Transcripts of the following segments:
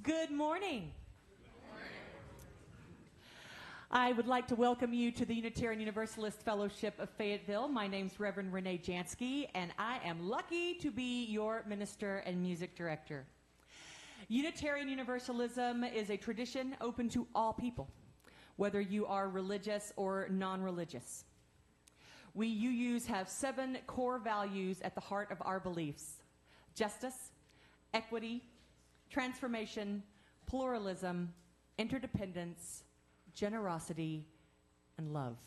Good morning. I would like to welcome you to the Unitarian Universalist Fellowship of Fayetteville. My name's Reverend Renee Jansky, and I am lucky to be your minister and music director. Unitarian Universalism is a tradition open to all people, whether you are religious or non-religious. We UUs have 7 core values at the heart of our beliefs: justice, equity, transformation, pluralism, interdependence, generosity, and love.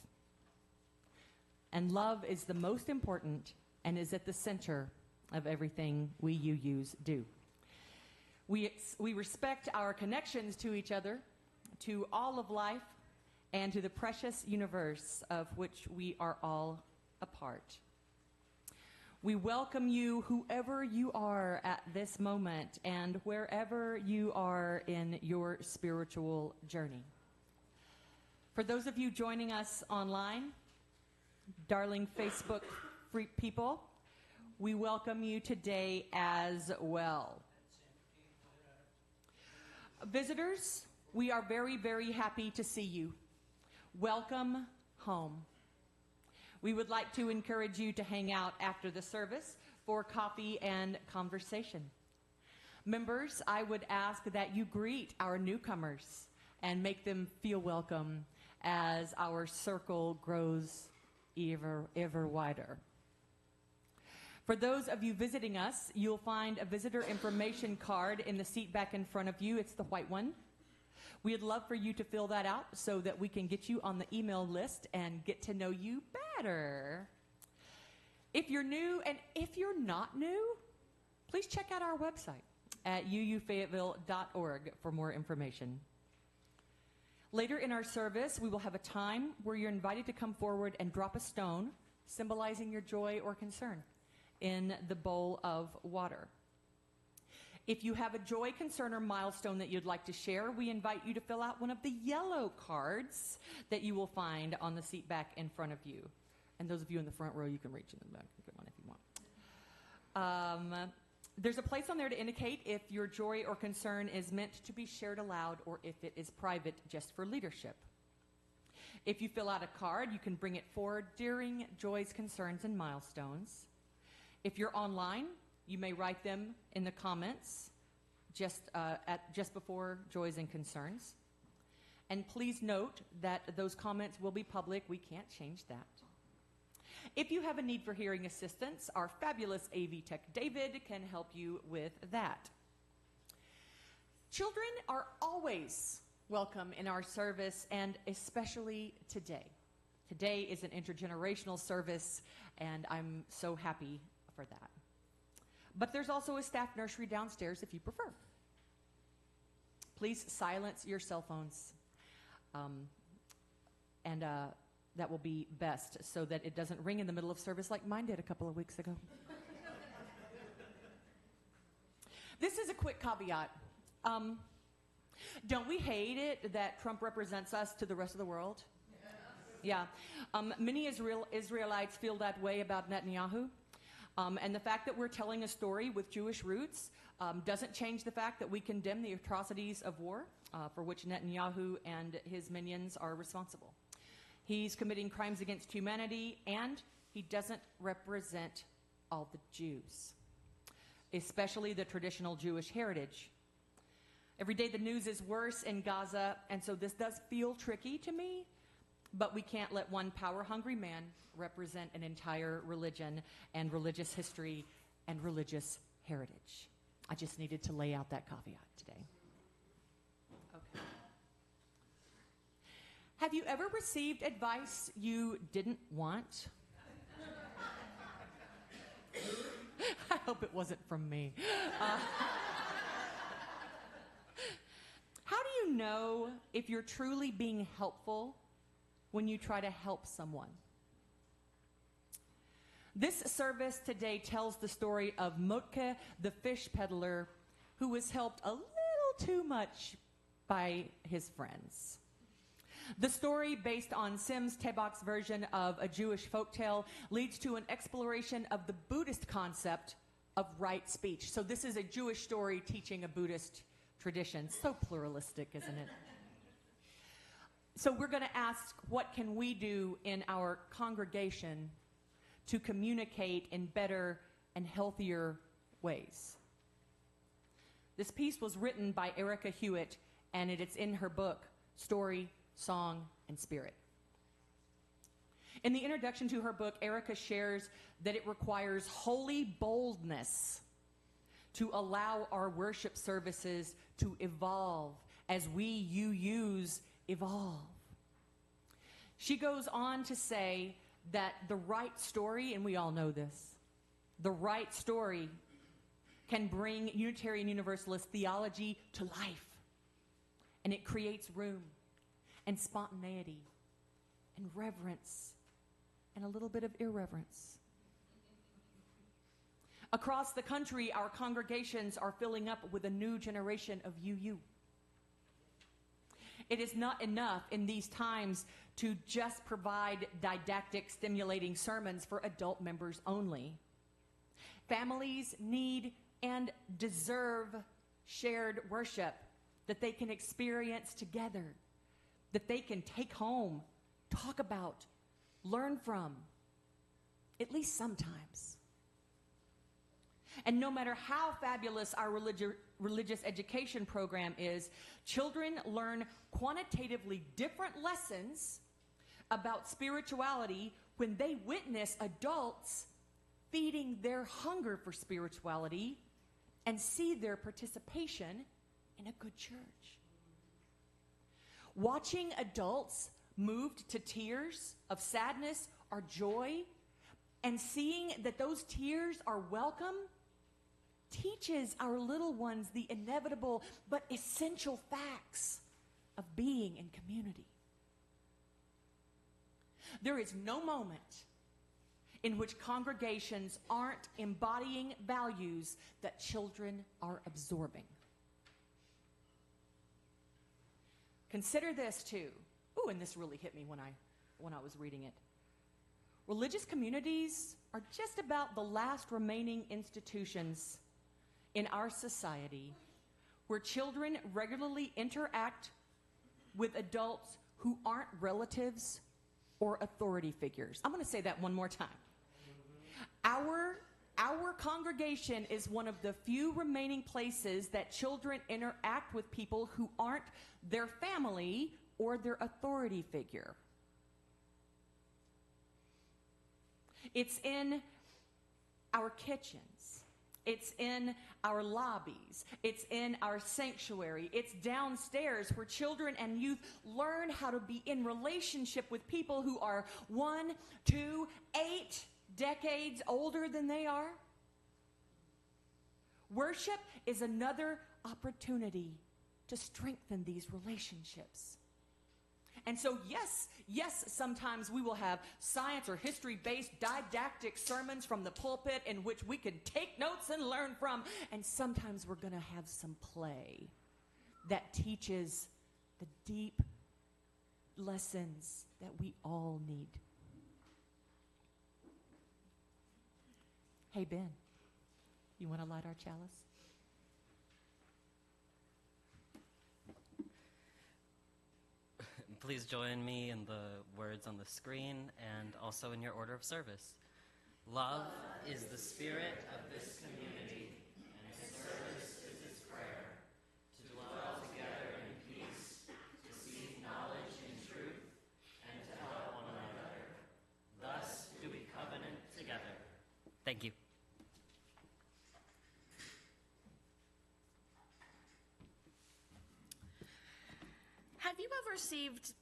And love is the most important and is at the center of everything we UUs do. We respect our connections to each other, to all of life, and to the precious universe of which we are all a part. We welcome you, whoever you are at this moment and wherever you are in your spiritual journey. For those of you joining us online, darling Facebook people, we welcome you today as well. Visitors, we are very, very happy to see you. Welcome home. We would like to encourage you to hang out after the service for coffee and conversation. Members, I would ask that you greet our newcomers and make them feel welcome as our circle grows ever wider. For those of you visiting us, you'll find a visitor information card in the seat back in front of you. It's the white one. We'd love for you to fill that out so that we can get you on the email list and get to know you better. If you're new and if you're not new, please check out our website at uufayetteville.org for more information. Later in our service, we will have a time where you're invited to come forward and drop a stone symbolizing your joy or concern in the bowl of water. If you have a joy, concern, or milestone that you'd like to share, we invite you to fill out one of the yellow cards that you will find on the seat back in front of you. And those of you in the front row, you can reach in the back and get one if you want. There's a place on there to indicate if your joy or concern is meant to be shared aloud or if it is private just for leadership. If you fill out a card, you can bring it forward during joys, concerns, and milestones. If you're online, you may write them in the comments just before joys and concerns. And please note that those comments will be public. We can't change that. If you have a need for hearing assistance, our fabulous AV tech David can help you with that. Children are always welcome in our service, and especially today. Today is an intergenerational service, and I'm so happy for that. But there's also a staff nursery downstairs if you prefer. Please silence your cell phones. That will be best so that it doesn't ring in the middle of service like mine did a couple of weeks ago. This is a quick caveat. Don't we hate it that Trump represents us to the rest of the world? Yeah. Many Israelites feel that way about Netanyahu. And the fact that we're telling a story with Jewish roots doesn't change the fact that we condemn the atrocities of war for which Netanyahu and his minions are responsible. He's committing crimes against humanity, and he doesn't represent all the Jews, especially the traditional Jewish heritage. Every day the news is worse in Gaza, and so this does feel tricky to me, but we can't let one power-hungry man represent an entire religion and religious history and religious heritage. I just needed to lay out that caveat today. Okay. Have you ever received advice you didn't want? I hope it wasn't from me. How do you know if you're truly being helpful when you try to help someone? This service today tells the story of Motke, the fish peddler, who was helped a little too much by his friends. The story, based on Simms Taback's version of a Jewish folktale, leads to an exploration of the Buddhist concept of right speech. So this is a Jewish story teaching a Buddhist traditions. So pluralistic, isn't it? So we're going to ask, what can we do in our congregation to communicate in better and healthier ways? This piece was written by Erica Hewitt, and it's in her book, Story, Song, and Spirit. In the introduction to her book, Erica shares that it requires holy boldness to allow our worship services to evolve as we, UUs, evolve. She goes on to say that the right story, and we all know this, the right story can bring Unitarian Universalist theology to life. And it creates room and spontaneity and reverence and a little bit of irreverence. Across the country, our congregations are filling up with a new generation of UU. It is not enough in these times to just provide didactic, stimulating sermons for adult members only. Families need and deserve shared worship that they can experience together, that they can take home, talk about, learn from, at least sometimes. And no matter how fabulous our religious education program is, children learn quantitatively different lessons about spirituality when they witness adults feeding their hunger for spirituality and see their participation in a good church. Watching adults moved to tears of sadness or joy and seeing that those tears are welcome teaches our little ones the inevitable but essential facts of being in community. There is no moment in which congregations aren't embodying values that children are absorbing. Consider this too. Ooh, and this really hit me when I was reading it. Religious communities are just about the last remaining institutions in our society where children regularly interact with adults who aren't relatives or authority figures. I'm going to say that one more time. Our congregation is one of the few remaining places that children interact with people who aren't their family or their authority figure. It's in our kitchens. It's in our lobbies. It's in our sanctuary. It's downstairs where children and youth learn how to be in relationship with people who are 1, 2, 8 decades older than they are. Worship is another opportunity to strengthen these relationships. And so, yes, sometimes we will have science or history-based didactic sermons from the pulpit in which we can take notes and learn from. And sometimes we're going to have some play that teaches the deep lessons that we all need. Hey, Ben, you want to light our chalice? Please join me in the words on the screen and also in your order of service. Love is the spirit of this community, and service is its prayer, to dwell together in peace, to seek knowledge in truth, and to help one another. Thus do we covenant together. Thank you. Have you ever received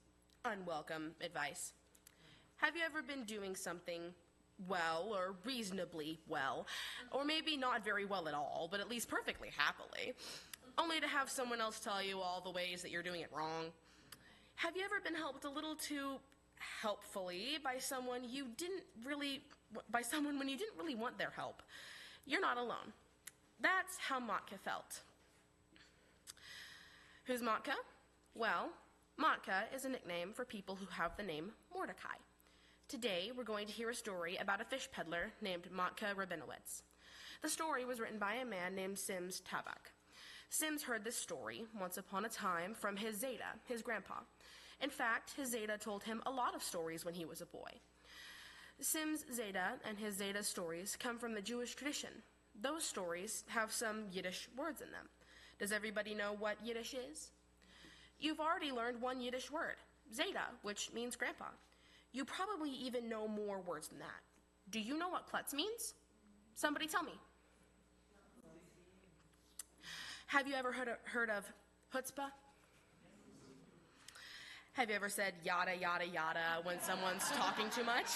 unwelcome advice? Have you ever been doing something well or reasonably well, or maybe not very well at all, but at least perfectly happily, only to have someone else tell you all the ways that you're doing it wrong? Have you ever been helped a little too helpfully by someone when you didn't really want their help? You're not alone. That's how Motke felt. Who's Motke? Well, Motke is a nickname for people who have the name Mordecai. Today, we're going to hear a story about a fish peddler named Motke Rabinowitz. The story was written by a man named Simms Taback. Simms heard this story once upon a time from his Zeta, his grandpa. In fact, his Zeta told him a lot of stories when he was a boy. Simms' Zeta and his Zeta stories come from the Jewish tradition. Those stories have some Yiddish words in them. Does everybody know what Yiddish is? You've already learned one Yiddish word, Zeta, which means grandpa. You probably even know more words than that. Do you know what klutz means? Somebody tell me. Have you ever heard of chutzpah? Have you ever said yada, yada, yada when someone's talking too much?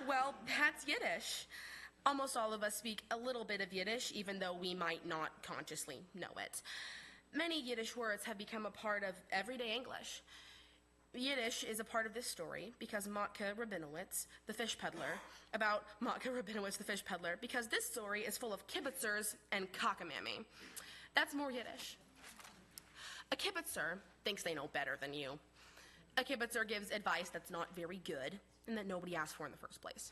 Well, that's Yiddish. Almost all of us speak a little bit of Yiddish, even though we might not consciously know it. Many Yiddish words have become a part of everyday English. Yiddish is a part of this story because Motke Rabinowitz, the fish peddler, because this story is full of kibitzers and cockamamie. That's more Yiddish. A kibitzer thinks they know better than you. A kibitzer gives advice that's not very good and that nobody asked for in the first place.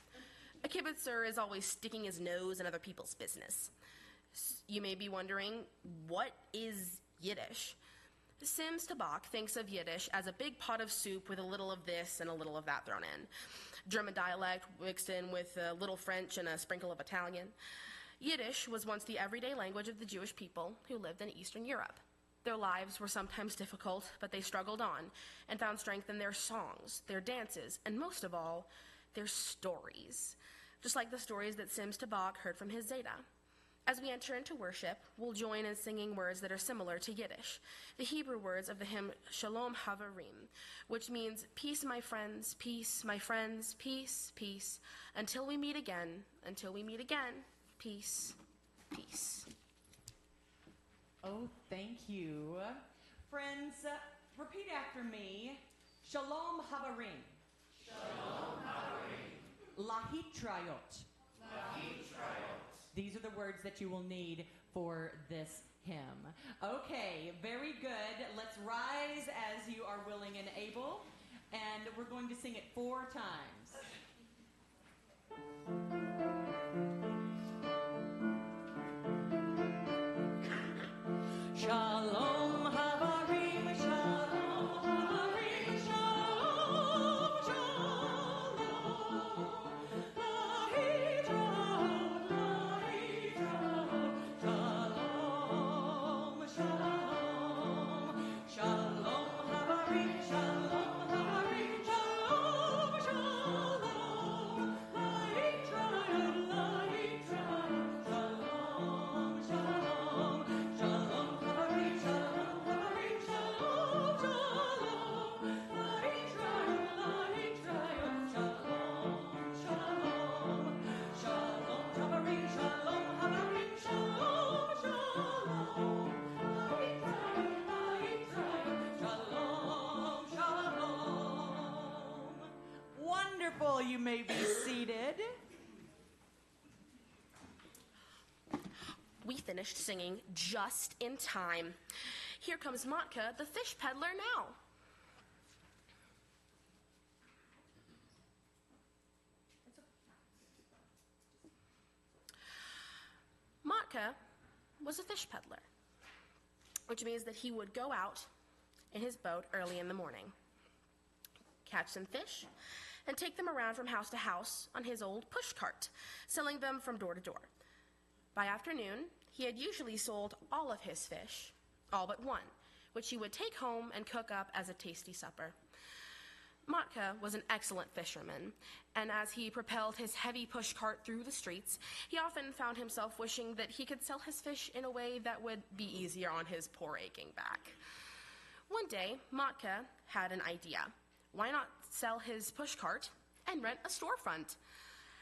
A kibitzer is always sticking his nose in other people's business. You may be wondering, what is Yiddish? Simms Taback thinks of Yiddish as a big pot of soup with a little of this and a little of that thrown in. German dialect mixed in with a little French and a sprinkle of Italian. Yiddish was once the everyday language of the Jewish people who lived in Eastern Europe. Their lives were sometimes difficult, but they struggled on and found strength in their songs, their dances, and most of all, their stories. Just like the stories that Simms Taback heard from his Zeta. As we enter into worship, we'll join in singing words that are similar to Yiddish, the Hebrew words of the hymn Shalom Havarim, which means peace, my friends, peace, peace, until we meet again, peace, peace. Oh, thank you. Friends, repeat after me. Shalom Havarim. Shalom Havarim. Lahitrayot. Lahitrayot. These are the words that you will need for this hymn. Okay, very good. Let's rise as you are willing and able, and we're going to sing it 4 times. Shalom Havarim, Shalom Havarim, Shalom, Shalom. Lahitrayot, Lahitrayot, Shalom, Shalom. Shalom Havarim, Shalom Havarim, Shalom, Shalom. Lahitrayot, Lahitrayot, Shalom, Shalom. Shalom Havarim, Shalom Havarim, Shalom, Shalom. Lahitrayot, Lahitrayot, Shalom, Shalom. Shalom Havarim, Shalom Havarim, Shalom, Shalom. Lahitrayot, Lahitrayot, Shalom, Shalom. Wonderful. You may be seated. We finished singing just in time. Here comes Motke, the fish peddler, now. Motke was a fish peddler, which means that he would go out in his boat early in the morning, catch some fish, and take them around from house to house on his old push cart, selling them from door to door. By afternoon, he had usually sold all of his fish, all but one, which he would take home and cook up as a tasty supper. Motke was an excellent fisherman, and as he propelled his heavy pushcart through the streets, he often found himself wishing that he could sell his fish in a way that would be easier on his poor aching back. One day, Motke had an idea. Why not sell his pushcart and rent a storefront?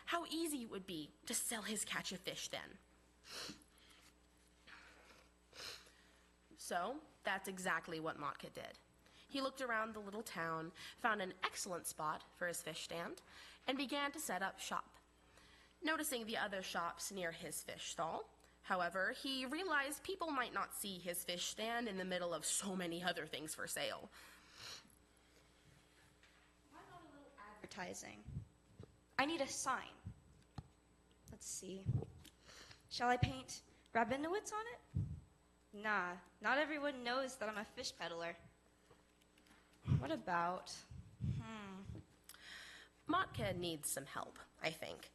How easy it would be to sell his catch of fish then. So, that's exactly what Motke did. He looked around the little town, found an excellent spot for his fish stand, and began to set up shop. Noticing the other shops near his fish stall, however, he realized people might not see his fish stand in the middle of so many other things for sale. Why not a little advertising? I need a sign. Let's see. Shall I paint Rabinowitz on it? Nah, not everyone knows that I'm a fish peddler. What about? Motke needs some help, I think.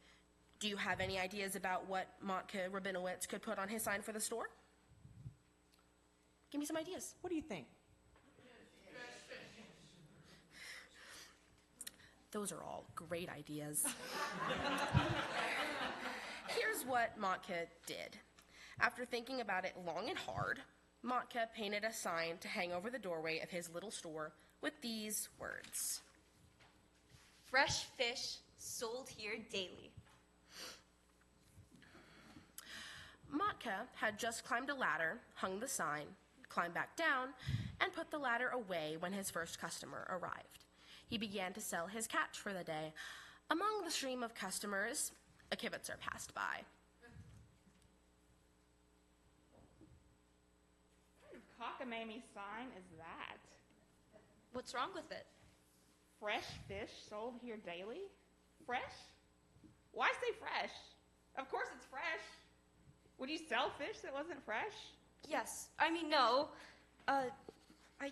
Do you have any ideas about what Motke Rabinowitz could put on his sign for the store? Give me some ideas. What do you think? Those are all great ideas. Here's what Motke did. After thinking about it long and hard, Motke painted a sign to hang over the doorway of his little store with these words. Fresh fish sold here daily. Motke had just climbed a ladder, hung the sign, climbed back down, and put the ladder away when his first customer arrived. He began to sell his catch for the day. Among the stream of customers, a kibitzer passed by. What kind of cockamamie sign is that? What's wrong with it? Fresh fish sold here daily? Fresh? Why say fresh? Of course it's fresh. Would you sell fish that wasn't fresh? Yes. I mean, no.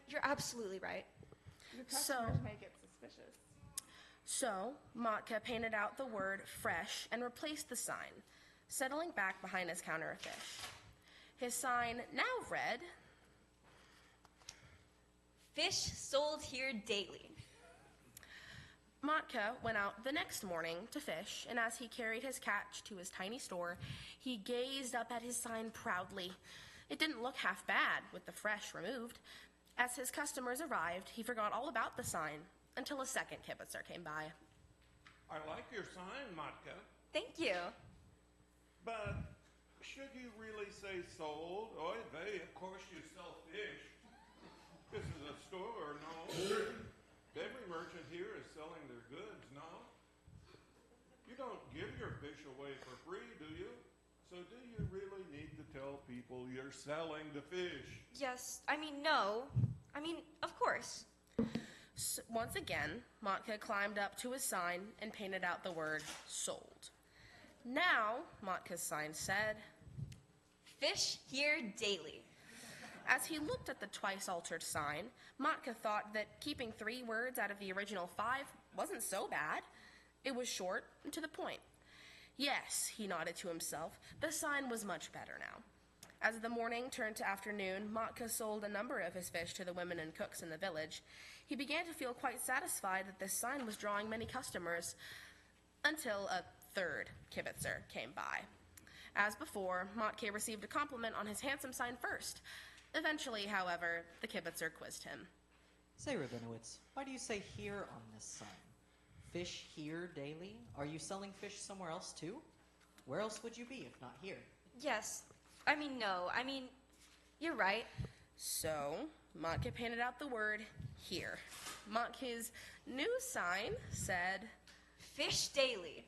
You're absolutely right. Your customers may get suspicious. So, Motke painted out the word fresh and replaced the sign, settling back behind his counter of fish. His sign now read, Fish sold here daily. Motke went out the next morning to fish, and as he carried his catch to his tiny store, he gazed up at his sign proudly. It didn't look half bad with the fresh removed. As his customers arrived, he forgot all about the sign until a second kibitzer came by. I like your sign, Motke, Thank you. but should you really say sold? Oy vey, of course you sell fish. This is a store, no? Every merchant here is selling their goods, no? You don't give your fish away for free, do you? So do you really need to tell people you're selling the fish? Yes. I mean, no. I mean, of course. So, once again, Motke climbed up to his sign and painted out the word sold. Now, Motke's sign said, Fish here daily. as he looked at the twice-altered sign, Motke thought that keeping 3 words out of the original 5 wasn't so bad. It was short and to the point. Yes, he nodded to himself, the sign was much better now. As the morning turned to afternoon, Motke sold a number of his fish to the women and cooks in the village. He began to feel quite satisfied that this sign was drawing many customers, until a third kibitzer came by. As before, Motke received a compliment on his handsome sign first. Eventually, however, the kibitzer quizzed him. Say, Rabinowitz, why do you say here on this sign? Fish here daily? Are you selling fish somewhere else too? Where else would you be if not here? Yes. I mean, no. I mean, you're right. So, Motke painted out the word here. Motke's new sign said, Fish daily.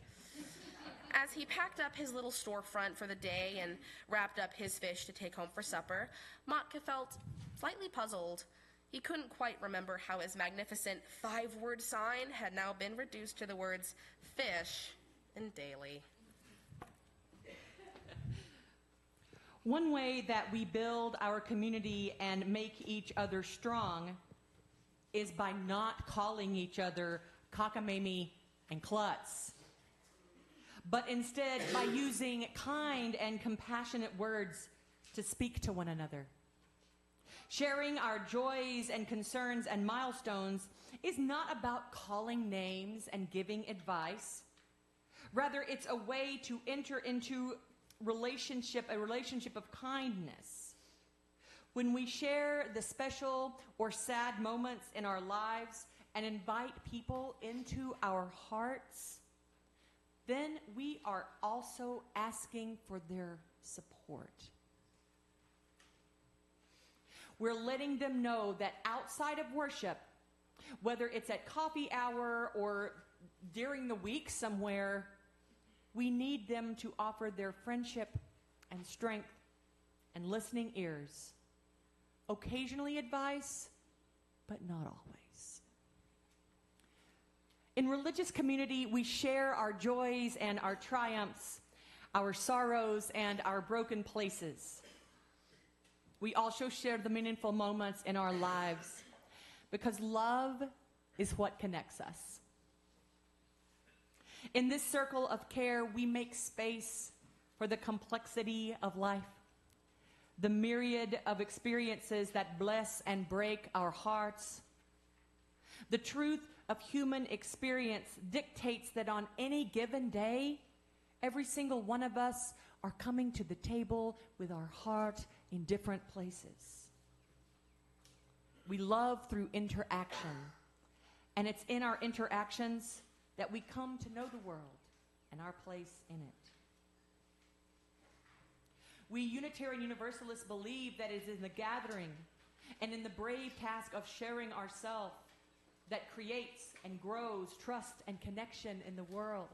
as he packed up his little storefront for the day and wrapped up his fish to take home for supper, Motke felt slightly puzzled. He couldn't quite remember how his magnificent 5-word sign had now been reduced to the words fish and daily. One way that we build our community and make each other strong is by not calling each other cockamamie and klutz, but instead by using kind and compassionate words to speak to one another. Sharing our joys and concerns and milestones is not about calling names and giving advice. Rather, it's a way to enter into a relationship of kindness. When we share the special or sad moments in our lives and invite people into our hearts, then we are also asking for their support. We're letting them know that outside of worship, whether it's at coffee hour or during the week somewhere, we need them to offer their friendship and strength and listening ears. Occasionally advice, but not always. In religious community, we share our joys and our triumphs, our sorrows and our broken places. We also share the meaningful moments in our lives because love is what connects us. In this circle of care, we make space for the complexity of life, the myriad of experiences that bless and break our hearts. The truth of human experience dictates that on any given day, every single one of us are coming to the table with our heart in different places. We love through interaction, and it's in our interactions that we come to know the world and our place in it. We Unitarian Universalists believe that it is in the gathering and in the brave task of sharing ourselves that creates and grows trust and connection in the world.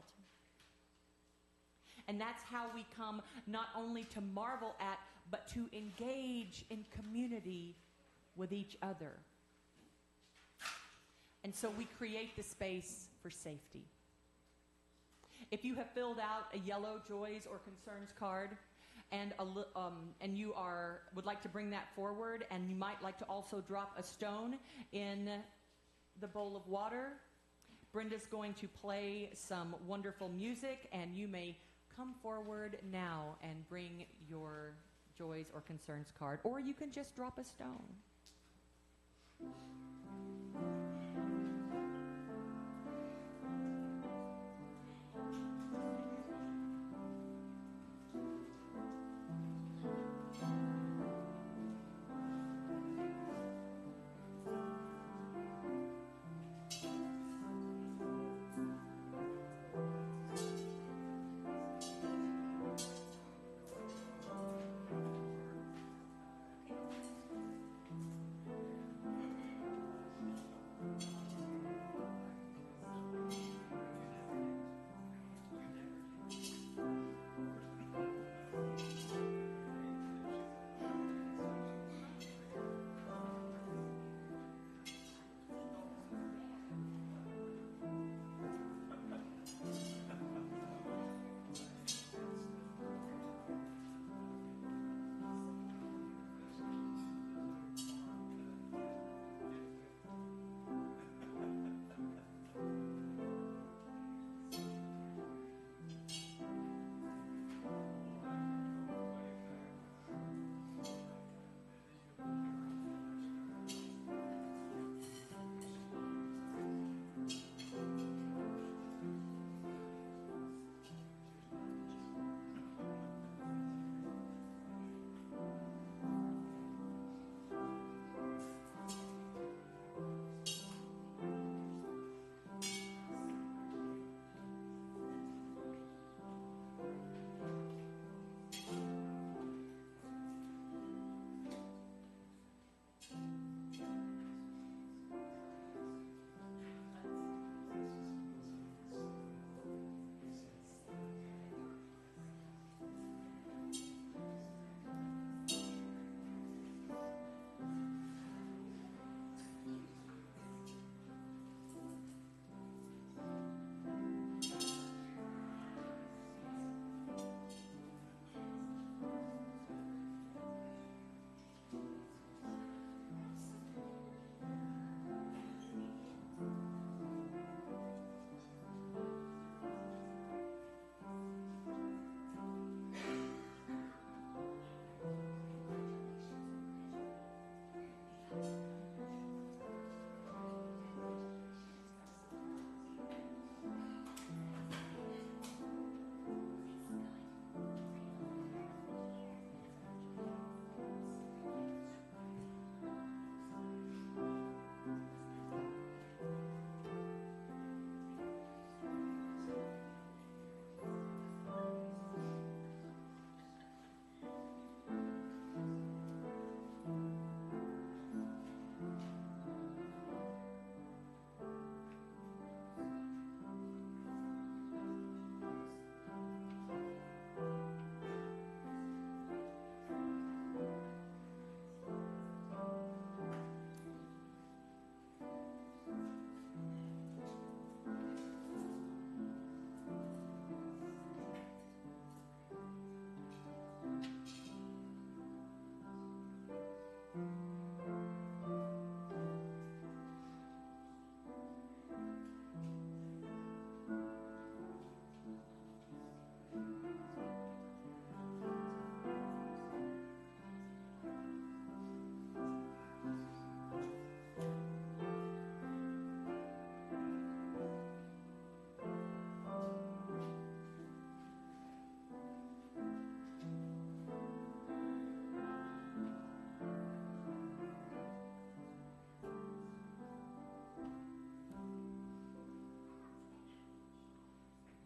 And that's how we come not only to marvel at, but to engage in community with each other. And so we create the space for safety. If you have filled out a yellow joys or concerns card, and you would like to bring that forward, and you might like to also drop a stone in the bowl of water, Brenda's going to play some wonderful music, and you may come forward now and bring your joys or concerns card, or you can just drop a stone.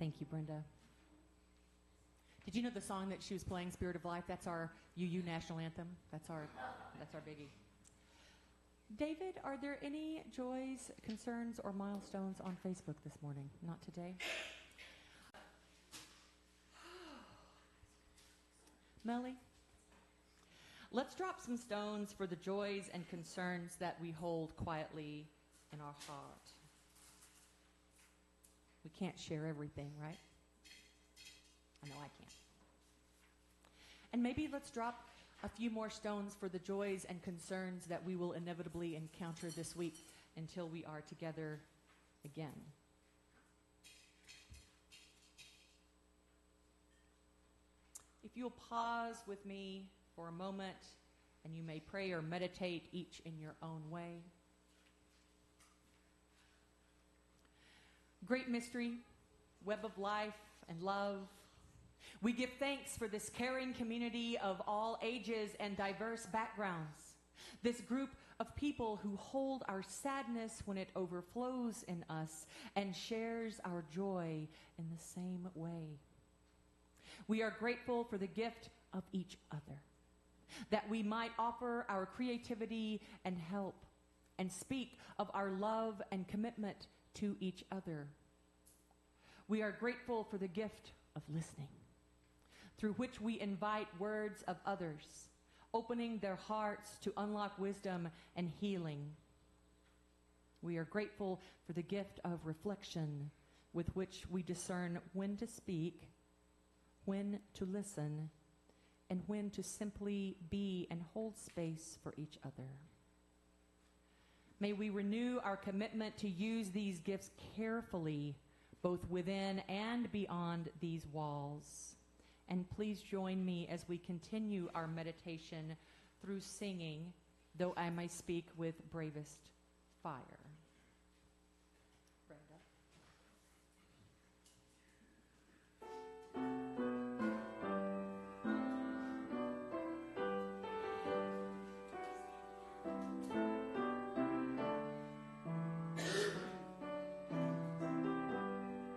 Thank you, Brenda. Did you know the song that she was playing, Spirit of Life? That's our UU national anthem. That's our biggie. David, are there any joys, concerns, or milestones on Facebook this morning? Not today. Melly, let's drop some stones for the joys and concerns that we hold quietly in our heart. We can't share everything, right? I know I can't. And maybe let's drop a few more stones for the joys and concerns that we will inevitably encounter this week until we are together again. If you'll pause with me for a moment, and you may pray or meditate each in your own way. Great mystery, web of life and love. We give thanks for this caring community of all ages and diverse backgrounds. This group of people who hold our sadness when it overflows in us and shares our joy in the same way. We are grateful for the gift of each other, that we might offer our creativity and help and speak of our love and commitment to each other. We are grateful for the gift of listening, through which we invite words of others, opening their hearts to unlock wisdom and healing. We are grateful for the gift of reflection, with which we discern when to speak, when to listen, and when to simply be and hold space for each other. May we renew our commitment to use these gifts carefully, both within and beyond these walls. And please join me as we continue our meditation through singing, Though I May Speak with Bravest Fire. Brenda.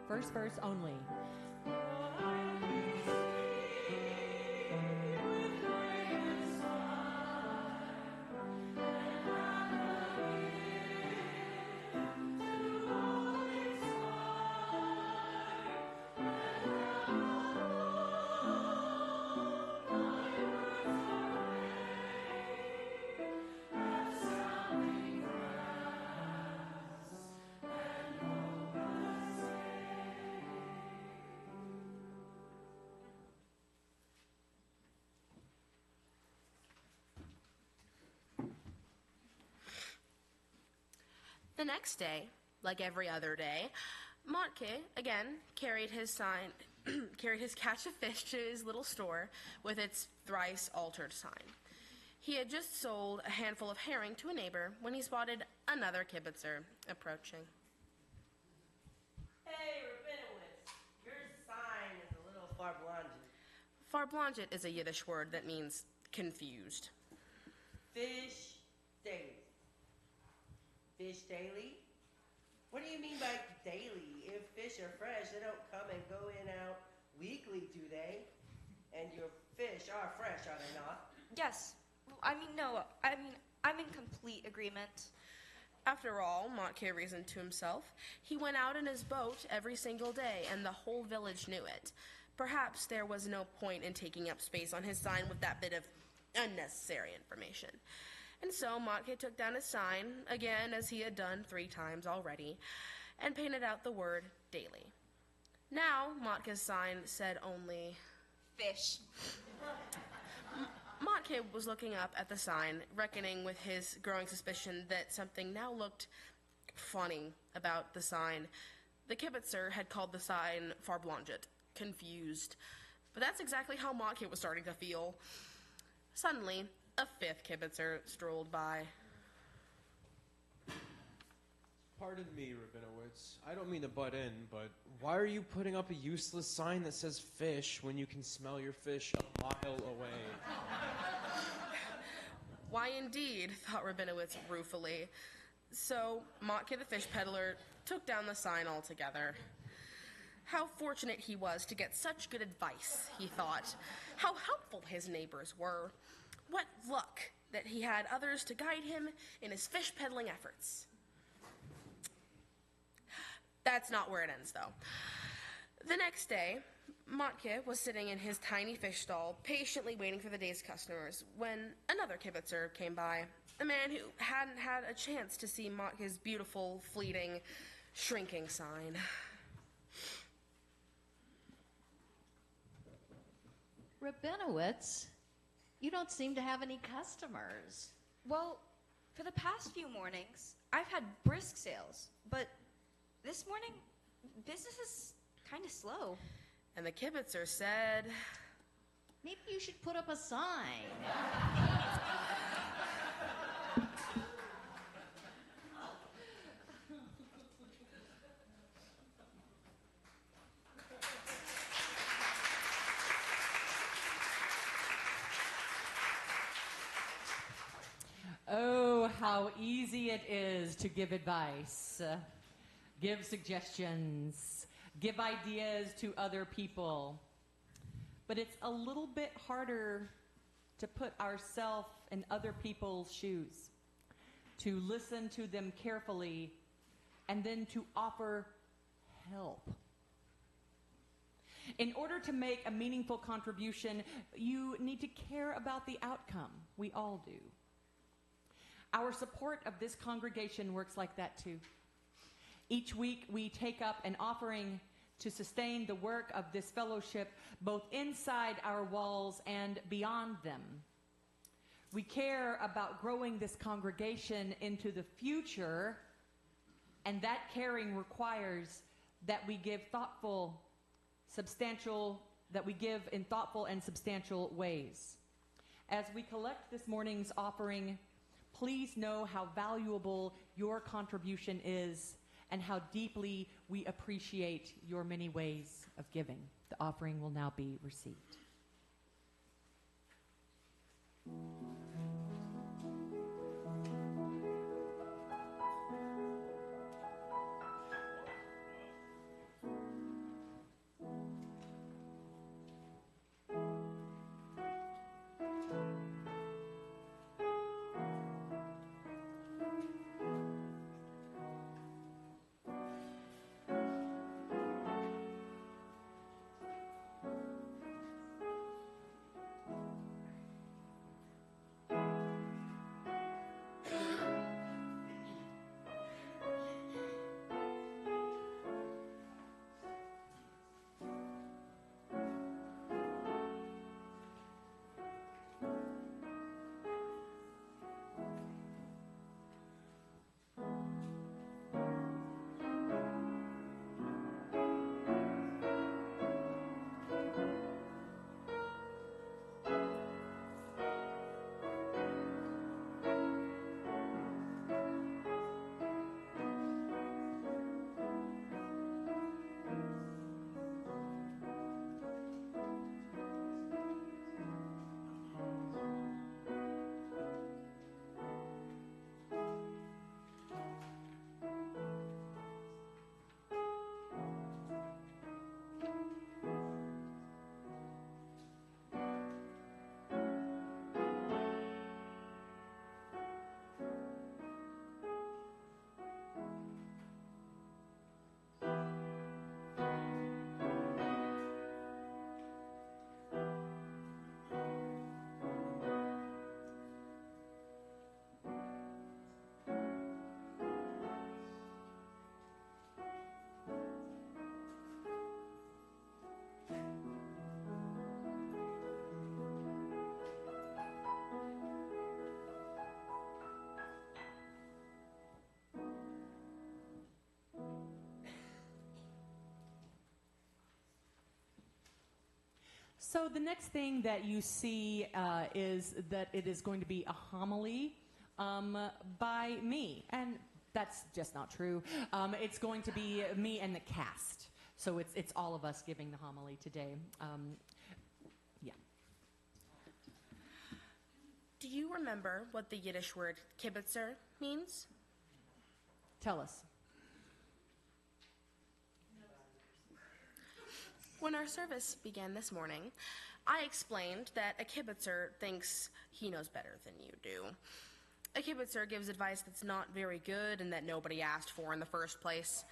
First verse only. The next day, like every other day, Motke again carried his catch of fish to his little store with its thrice altered sign. He had just sold a handful of herring to a neighbor when he spotted another kibitzer approaching. Hey, Rabinowitz, your sign is a little farblonget. Farblonget is a Yiddish word that means confused. Fish daily. Fish daily? What do you mean by daily? If fish are fresh, they don't come and go in and out weekly, do they? And your fish are fresh, are they not? Yes. No. I'm in complete agreement. After all, Motke reasoned to himself, he went out in his boat every single day, and the whole village knew it. Perhaps there was no point in taking up space on his sign with that bit of unnecessary information. And so Motke took down his sign, again as he had done 3 times already, and painted out the word daily. Now, Motke's sign said only, Fish. Motke was looking up at the sign, reckoning with his growing suspicion that something now looked funny about the sign. The kibitzer had called the sign farblonget, confused. But that's exactly how Motke was starting to feel. Suddenly, a 5th kibitzer strolled by. Pardon me, Rabinowitz. I don't mean to butt in, but why are you putting up a useless sign that says fish when you can smell your fish a mile away? Why indeed, thought Rabinowitz ruefully. So Motke the fish peddler took down the sign altogether. How fortunate he was to get such good advice, he thought. How helpful his neighbors were. What luck that he had others to guide him in his fish peddling efforts. That's not where it ends, though. The next day, Motke was sitting in his tiny fish stall, patiently waiting for the day's customers, when another kibitzer came by, a man who hadn't had a chance to see Motke's beautiful, fleeting, shrinking sign. Rabinowitz, you don't seem to have any customers. Well, for the past few mornings, I've had brisk sales, but this morning, business is kind of slow. And the kibitzer said, Maybe you should put up a sign. Oh, how easy it is to give advice, give suggestions, give ideas to other people. But it's a little bit harder to put ourselves in other people's shoes, to listen to them carefully, and then to offer help. In order to make a meaningful contribution, you need to care about the outcome. We all do. Our support of this congregation works like that too. Each week we take up an offering to sustain the work of this fellowship, both inside our walls and beyond them. We care about growing this congregation into the future, and that caring requires that we give in thoughtful and substantial ways. As we collect this morning's offering, please know how valuable your contribution is and how deeply we appreciate your many ways of giving. The offering will now be received. So the next thing that you see is that it is going to be a homily by me. And that's just not true. It's going to be me and the cast. So it's all of us giving the homily today. Yeah. Do you remember what the Yiddish word kibitzer means? Tell us. When our service began this morning, I explained that a kibitzer thinks he knows better than you do. A kibitzer gives advice that's not very good and that nobody asked for in the first place.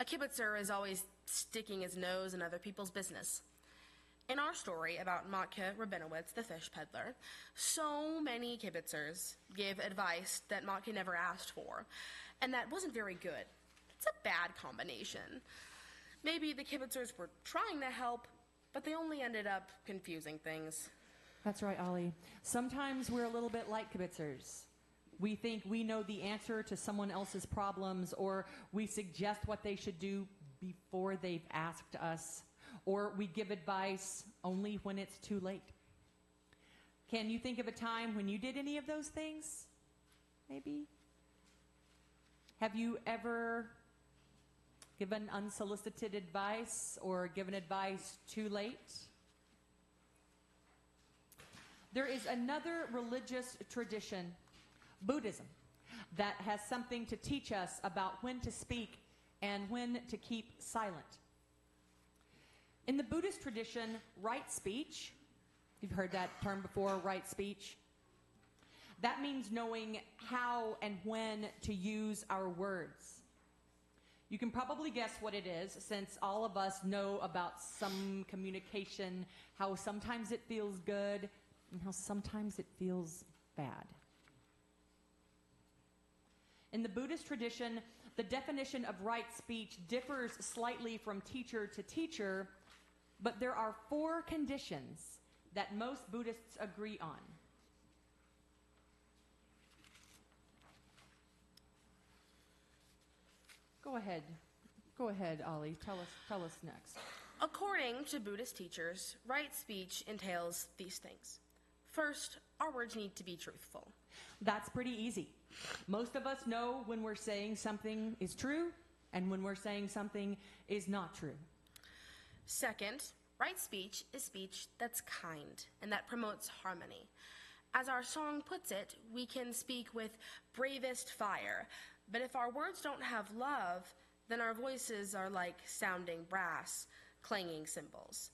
A kibitzer is always sticking his nose in other people's business. In our story about Motke Rabinowitz, the fish peddler, so many kibitzers give advice that Motke never asked for, and that wasn't very good. It's a bad combination. Maybe the kibitzers were trying to help, but they only ended up confusing things. That's right, Ollie. Sometimes we're a little bit like kibitzers. We think we know the answer to someone else's problems, or we suggest what they should do before they've asked us, or we give advice only when it's too late. Can you think of a time when you did any of those things? Maybe? Have you ever given unsolicited advice or given advice too late? There is another religious tradition, Buddhism, that has something to teach us about when to speak and when to keep silent. In the Buddhist tradition, right speech, you've heard that term before, right speech, that means knowing how and when to use our words. You can probably guess what it is, since all of us know about some communication, how sometimes it feels good and how sometimes it feels bad. In the Buddhist tradition, the definition of right speech differs slightly from teacher to teacher, but there are 4 conditions that most Buddhists agree on. Go ahead, Ollie. Tell us next. According to Buddhist teachers, right speech entails these things. First, our words need to be truthful. That's pretty easy. Most of us know when we're saying something is true and when we're saying something is not true. Second, right speech is speech that's kind and that promotes harmony. As our song puts it, we can speak with bravest fire, but if our words don't have love, then our voices are like sounding brass, clanging cymbals.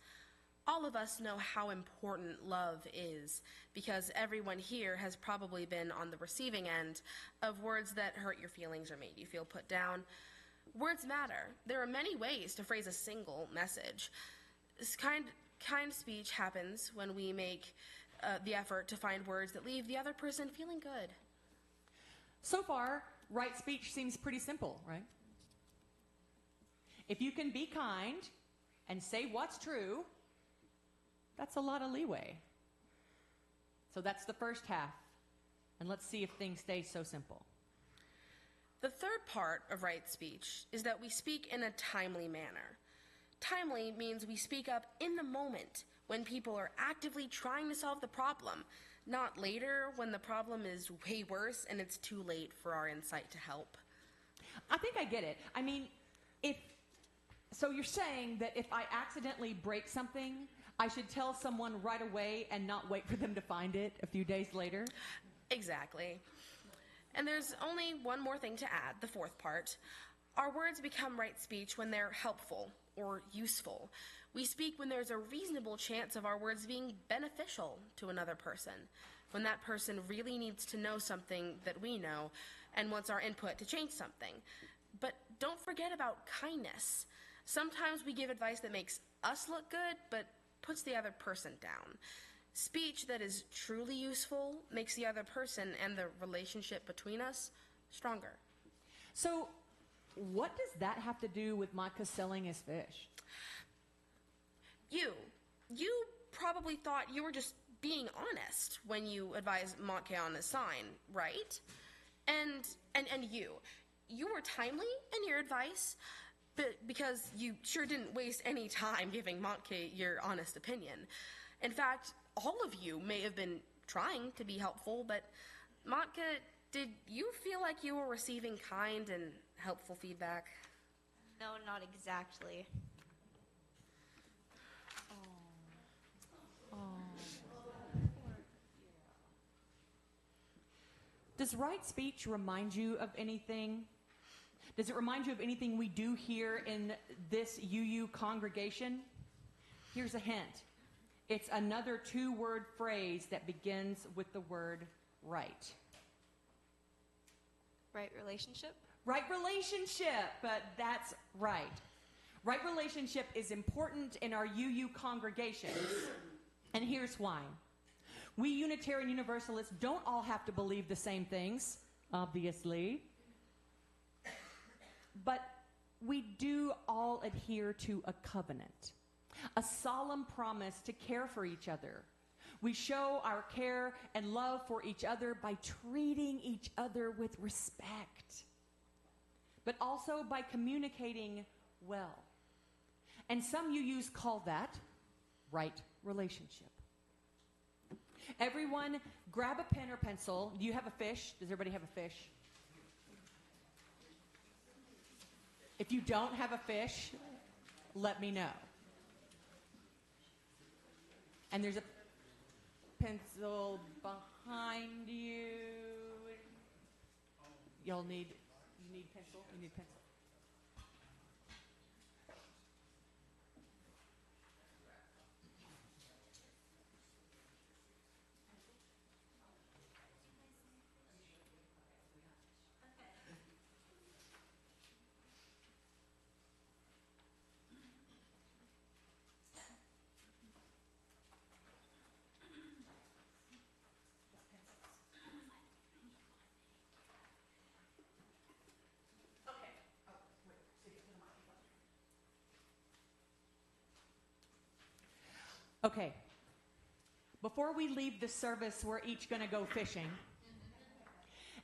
All of us know how important love is, because everyone here has probably been on the receiving end of words that hurt your feelings or made you feel put down. Words matter. There are many ways to phrase a single message. This kind speech happens when we make the effort to find words that leave the other person feeling good. So far, right speech seems pretty simple, right? If you can be kind and say what's true, that's a lot of leeway. So that's the first half. And let's see if things stay so simple. The third part of right speech is that we speak in a timely manner. Timely means we speak up in the moment when people are actively trying to solve the problem, not later when the problem is way worse and it's too late for our insight to help. I think I get it. I mean, so you're saying that if I accidentally break something, I should tell someone right away and not wait for them to find it a few days later? Exactly. And there's only one more thing to add, the fourth part. Our words become right speech when they're helpful or useful. We speak when there's a reasonable chance of our words being beneficial to another person, when that person really needs to know something that we know and wants our input to change something. But don't forget about kindness. Sometimes we give advice that makes us look good, but puts the other person down. Speech that is truly useful makes the other person and the relationship between us stronger. So, what does that have to do with Motke selling his fish? You probably thought you were just being honest when you advised Motke on the sign, right? And you were timely in your advice, but because you sure didn't waste any time giving Motke your honest opinion. In fact, all of you may have been trying to be helpful, but Motke, did you feel like you were receiving kind and helpful feedback? No, not exactly. Does right speech remind you of anything? Does it remind you of anything we do here in this UU congregation? Here's a hint. It's another two-word phrase that begins with the word right. Right relationship? Right relationship, but that's right. Right relationship is important in our UU congregations, and here's why. We Unitarian Universalists don't all have to believe the same things, obviously, but we do all adhere to a covenant, a solemn promise to care for each other. We show our care and love for each other by treating each other with respect, but also by communicating well. And some UUs call that right relationship. Everyone, grab a pen or pencil. Do you have a fish? Does everybody have a fish? If you don't have a fish, let me know. And there's a pencil behind you. You need pencil? You need pencil. Okay. Before we leave the service, we're each going to go fishing.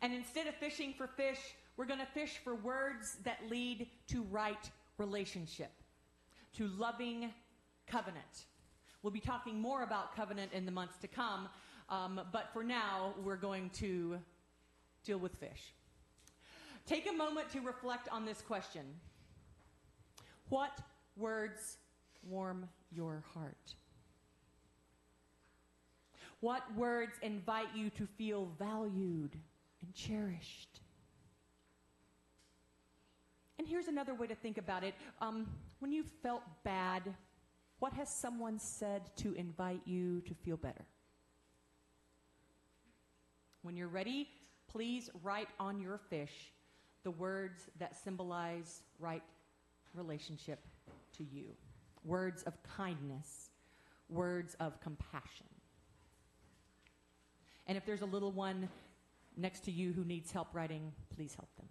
And instead of fishing for fish, we're going to fish for words that lead to right relationship, to loving covenant. We'll be talking more about covenant in the months to come, but for now, we're going to deal with fish. Take a moment to reflect on this question. What words warm your heart? What words invite you to feel valued and cherished? And here's another way to think about it. When you felt bad, what has someone said to invite you to feel better? When you're ready, please write on your fish the words that symbolize right relationship to you. Words of kindness, words of compassion. And if there's a little one next to you who needs help writing, please help them.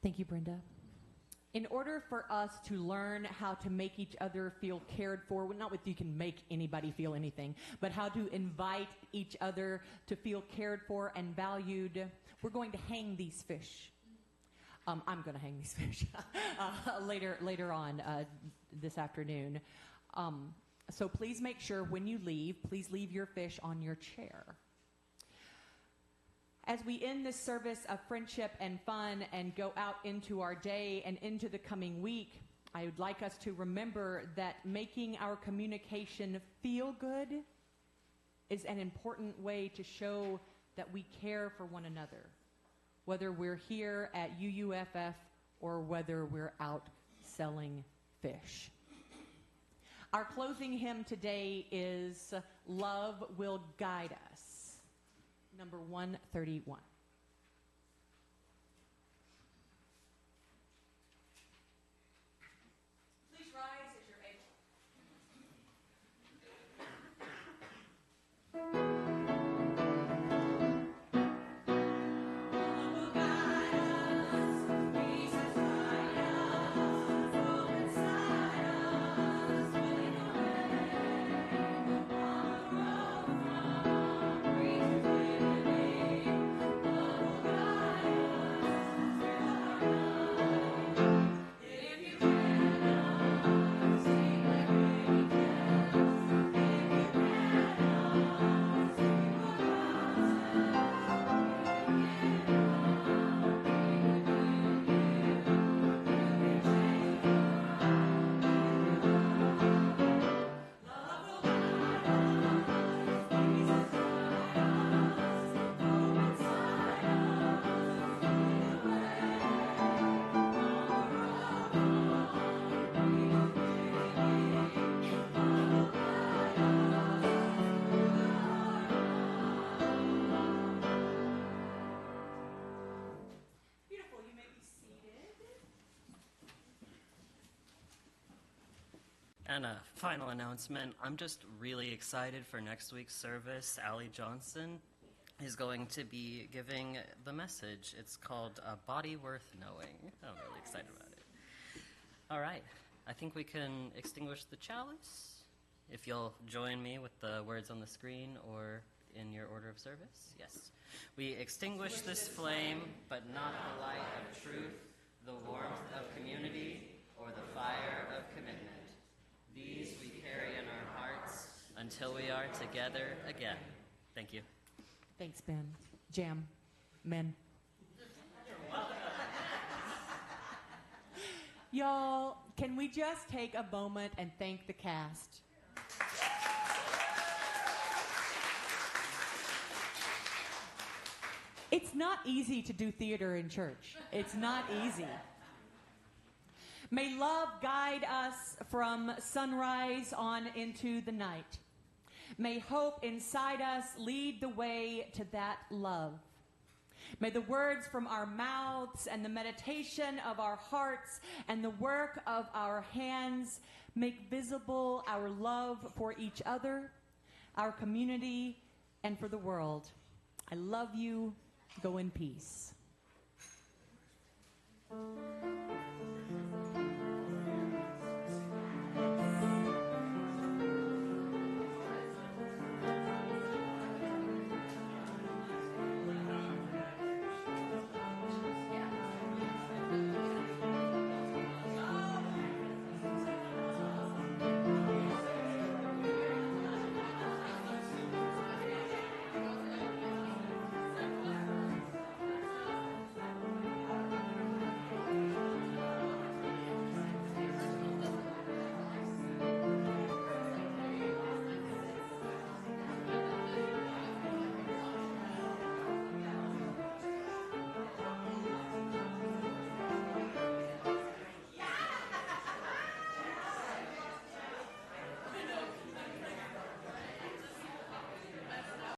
Thank you, Brenda. In order for us to learn how to make each other feel cared for, well, not with you can make anybody feel anything, but how to invite each other to feel cared for and valued, we're going to hang these fish. I'm going to hang these fish later on this afternoon. So please make sure when you leave, please leave your fish on your chair. As we end this service of friendship and fun and go out into our day and into the coming week, I would like us to remember that making our communication feel good is an important way to show that we care for one another, whether we're here at UUFF or whether we're out selling fish. Our closing hymn today is Love Will Guide Us, number 131. Please rise as you're able. And a final announcement, I'm just really excited for next week's service. Allie Johnson is going to be giving the message. It's called A Body Worth Knowing. I'm really excited about it. All right, I think we can extinguish the chalice. If you'll join me with the words on the screen or in your order of service. Yes. We extinguish this flame, but not the light of truth, the warmth of community, or the fire of commitment. These we carry in our hearts until we are together again. Thank you. Thanks, Ben. Jam. Men. Y'all, can we just take a moment and thank the cast? It's not easy to do theater in church. It's not easy. May love guide us from sunrise on into the night. May hope inside us lead the way to that love. May the words from our mouths and the meditation of our hearts and the work of our hands make visible our love for each other, our community, and for the world. I love you. Go in peace.